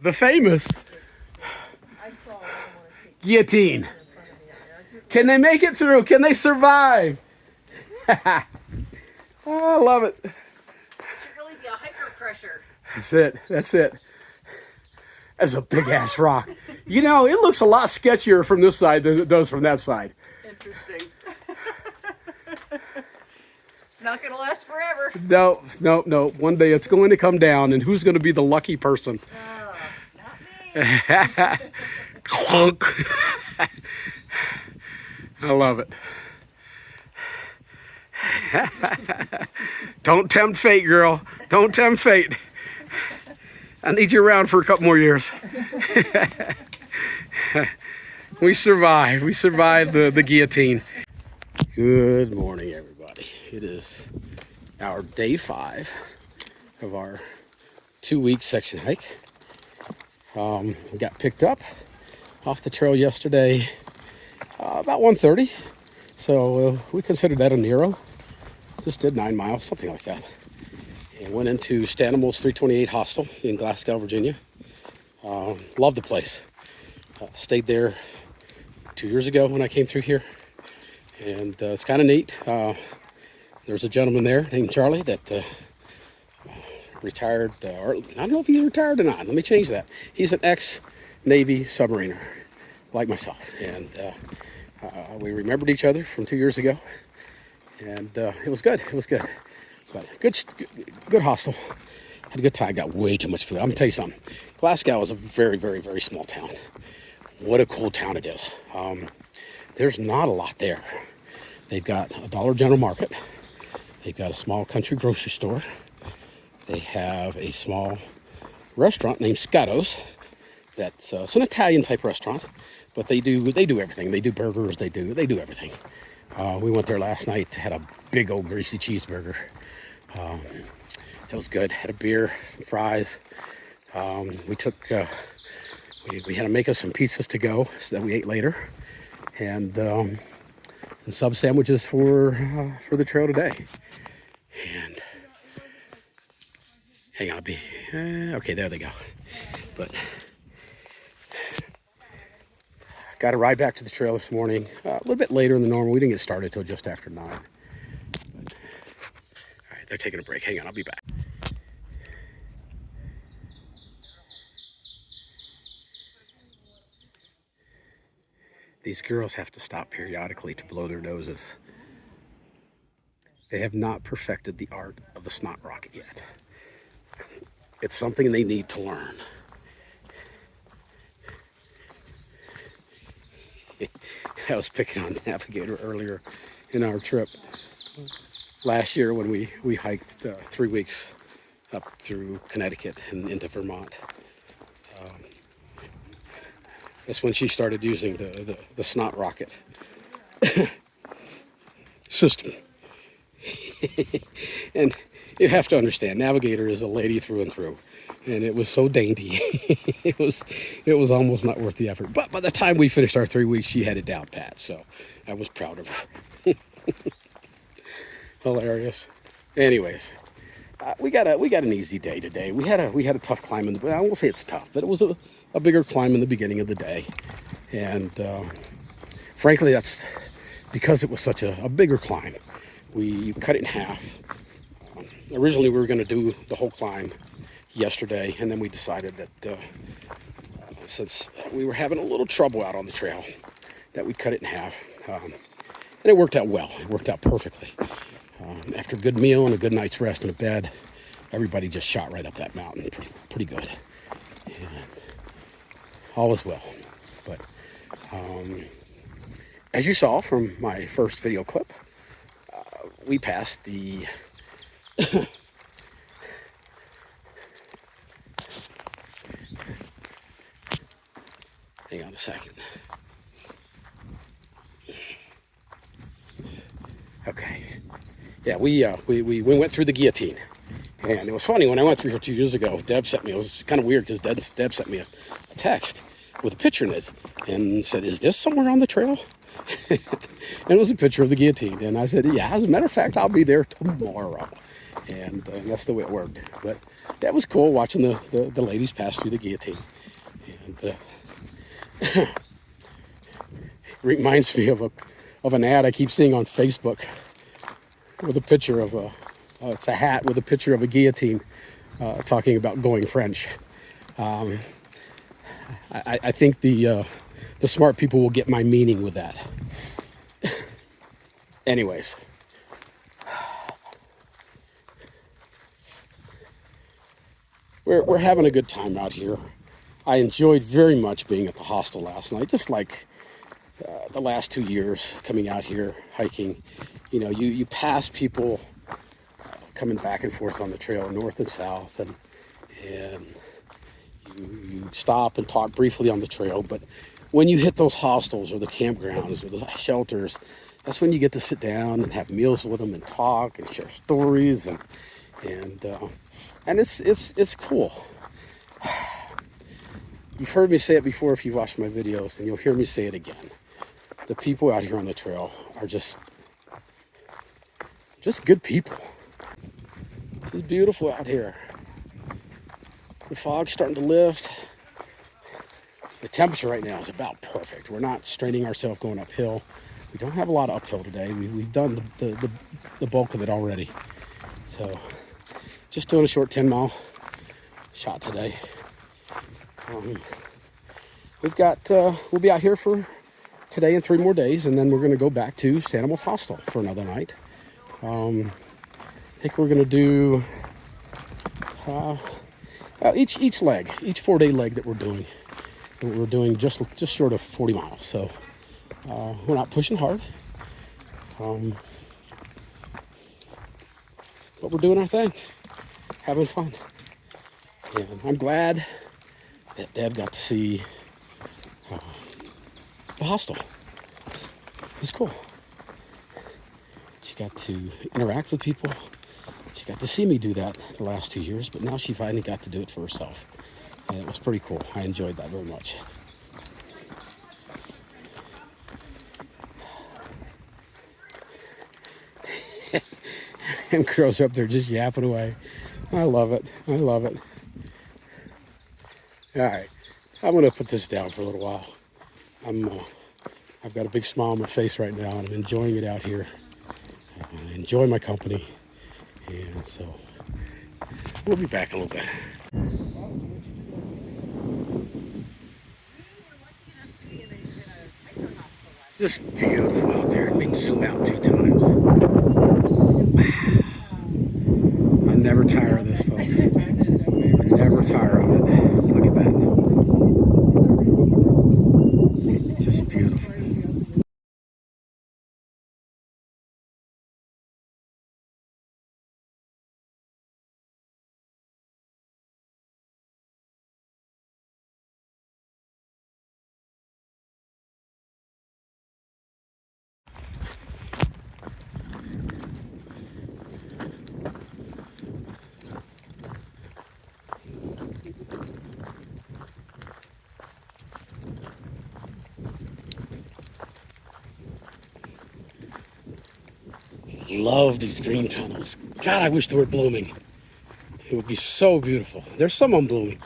The famous guillotine. Can they make it through? Can they survive? I love it. It should really be a hiker crusher. That's it. That's it. That's a big ass rock. You know, it looks a lot sketchier from this side than it does from that side. Interesting. It's not going to last forever. No, no, no. One day it's going to come down, and who's going to be the lucky person? Not me. Clunk. I love it. Don't tempt fate, girl. Don't tempt fate. I need you around for a couple more years. We survived. We survived the guillotine. Good morning, everybody. It is our day 5 of our 2-week section hike. We got picked up off the trail yesterday about 1:30. So we considered that a Nero. Just did 9 miles, something like that. And went into Stanimals 328 Hostel in Glasgow, Virginia. Loved the place. Stayed there 2 years ago when I came through here. And it's kind of neat. There's a gentleman there named Charlie that retired, or I don't know if he's retired or not. Let me change that. He's an ex-Navy submariner, like myself. And we remembered each other from 2 years ago. And it was good. It was good. But good hostel. Had a good time. Got way too much food. I'm going to tell you something. Glasgow is a very, very, very small town. What a cool town it is. There's not a lot there. They've got a Dollar General Market. They've got a small country grocery store. They have a small restaurant named Scotto's. That's it's an Italian type restaurant, but they do everything. They do burgers. They do everything. We went there last night. Had a big old greasy cheeseburger. It was good. Had a beer, some fries. We took we had to make us some pizzas to go so that we ate later, and sub sandwiches for the trail today. And hang on, I'll be okay. There they go. But got a ride back to the trail this morning a little bit later than normal. We didn't get started till just after 9. But, all right, they're taking a break. Hang on, I'll be back. These girls have to stop periodically to blow their noses. They have not perfected the art of the snot rocket yet. It's something they need to learn. I was picking on Navigator earlier in our trip last year when we hiked 3 weeks up through Connecticut and into Vermont. That's when she started using the snot rocket system. And you have to understand, Navigator is a lady through and through. And it was so dainty. it was almost not worth the effort. But by the time we finished our 3 weeks, she had it down pat. So I was proud of her. Hilarious. Anyways, we got an easy day today. We had a tough climb I won't say it's tough, but it was a bigger climb in the beginning of the day. And frankly, that's because it was such a bigger climb. We cut it in half. Originally, we were going to do the whole climb yesterday, and then we decided that since we were having a little trouble out on the trail, that we'd cut it in half. And it worked out well. It worked out perfectly. After a good meal and a good night's rest in a bed, everybody just shot right up that mountain pretty good. And all was well. But as you saw from my first video clip, we passed the hang on a second. Okay. Yeah, we went through the guillotine. And it was funny, when I went through here 2 years ago, Deb sent me, it was kind of weird because Deb sent me a text with a picture in it and said, "Is this somewhere on the trail?" And it was a picture of the guillotine. And I said, "Yeah, as a matter of fact, I'll be there tomorrow." and that's the way it worked. But that was cool watching the ladies pass through the guillotine. And reminds me of an ad I keep seeing on Facebook with a picture of it's a hat with a picture of a guillotine talking about going French. I think the smart people will get my meaning with that. Anyways, we're having a good time out here. I enjoyed very much being at the hostel last night, just like the last 2 years coming out here hiking. You know, you pass people coming back and forth on the trail, north and south, and you stop and talk briefly on the trail. But when you hit those hostels or the campgrounds or the shelters, that's when you get to sit down and have meals with them and talk and share stories, and it's cool. You've heard me say it before if you've watched my videos, and you'll hear me say it again. The people out here on the trail are just good people. It's beautiful out here. The fog's starting to lift. The temperature right now is about perfect. We're not straining ourselves going uphill. We don't have a lot of uphill today. We've done the bulk of it already. So just doing a short 10-mile shot today. We'll be out here for today and 3 more days, and then we're going to go back to Sanimal's Hostel for another night. I think we're going to do each 4-day leg that we're doing just short of 40 miles. So we're not pushing hard, but we're doing our thing, having fun. And I'm glad that Deb got to see the hostel. It's cool. She got to interact with people. She got to see me do that the last 2 years, but now she finally got to do it for herself. And it was pretty cool. I enjoyed that very much. And girls are up there just yapping away. I love it. I love it. All right, I'm gonna put this down for a little while. I've got a big smile on my face right now, and I'm enjoying it out here. I enjoy my company, and so we'll be back in a little bit. It's just beautiful out there. Let me zoom out 2 times. Wow. I never tire of this, folks. I never tire of it. Look at that. Just beautiful. Love these green tunnels. God, I wish they were blooming. It would be so beautiful. There's some of them blooming.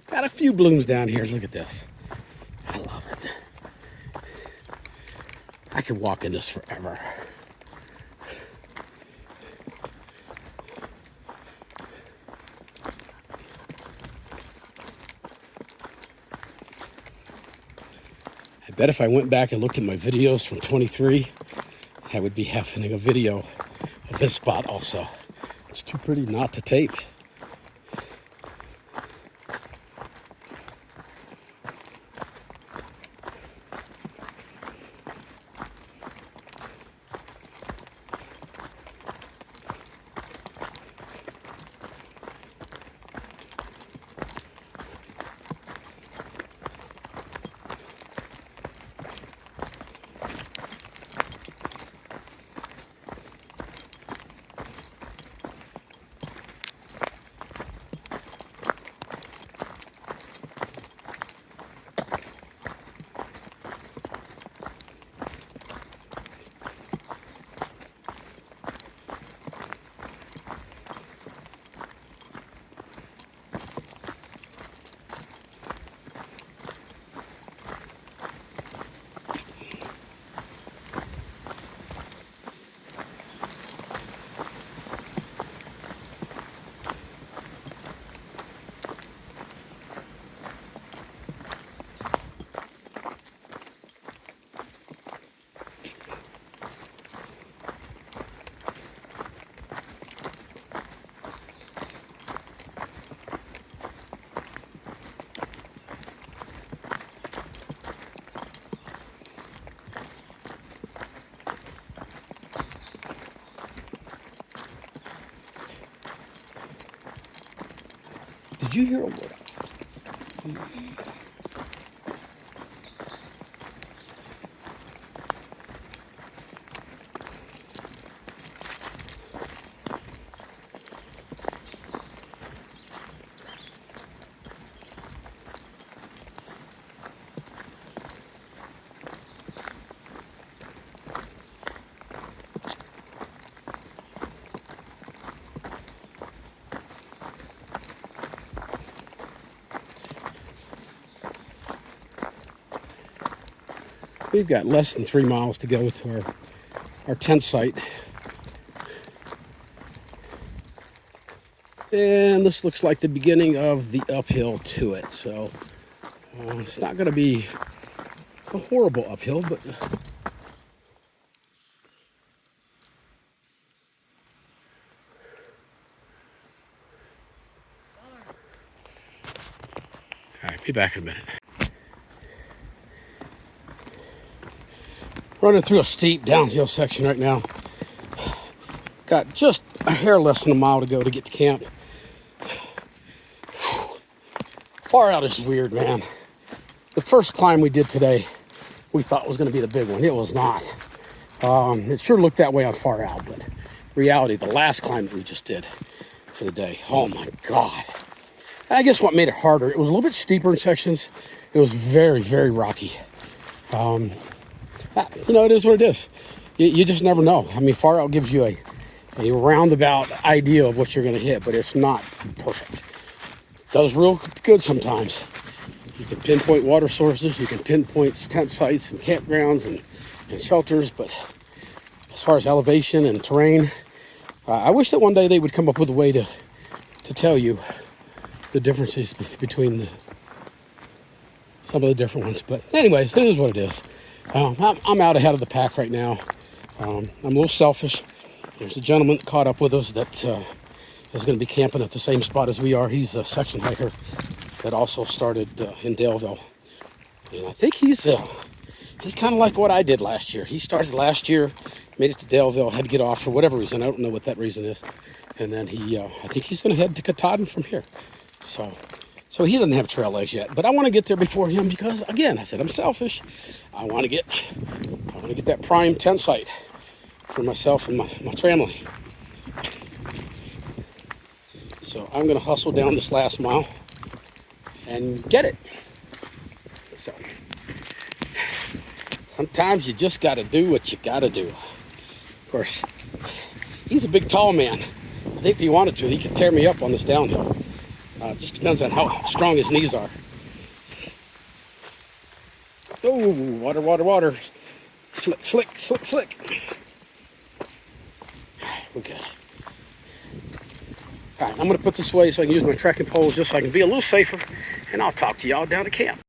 Got a few blooms down here. Look at this. I love it. I could walk in this forever. I bet if I went back and looked at my videos from 23, I would be having a video of this spot also. It's too pretty not to tape. Did you hear a word? We've got less than 3 miles to go to our tent site. And this looks like the beginning of the uphill to it. So it's not going to be a horrible uphill, but all right, be back in a minute. Running through a steep downhill section right now. Got just a hair less than a mile to go to get to camp. Far out is weird, man. The first climb we did today, we thought was going to be the big one. It was not. It sure looked that way on far out, but reality, the last climb that we just did for the day, oh my God. I guess what made it harder, it was a little bit steeper in sections. It was very, very rocky. It is what it is. You just never know. I mean, far out gives you a roundabout idea of what you're going to hit, but it's not perfect. It does real good sometimes. You can pinpoint water sources, you can pinpoint tent sites and campgrounds and shelters, but as far as elevation and terrain, I wish that one day they would come up with a way to tell you the differences between some of the different ones. But anyways, this is what it is. I'm out ahead of the pack right now. I'm a little selfish. There's a gentleman that caught up with us that is going to be camping at the same spot as we are. He's a section hiker that also started in Daleville. And I think he's kind of like what I did last year. He started last year, made it to Daleville, had to get off for whatever reason. I don't know what that reason is. And then I think he's going to head to Katahdin from here. So he doesn't have trail legs yet, but I want to get there before him because, again, I said I'm selfish. I want to get that prime tent site for myself and my family. So I'm going to hustle down this last mile and get it. So sometimes you just got to do what you got to do. Of course, he's a big, tall man. I think if he wanted to, he could tear me up on this downhill. Just depends on how strong his knees are. Oh, water, water, water. Slick, slick, slick, slick. All right, we're good. All right, I'm going to put this away so I can use my trekking poles just so I can be a little safer, and I'll talk to y'all down at camp.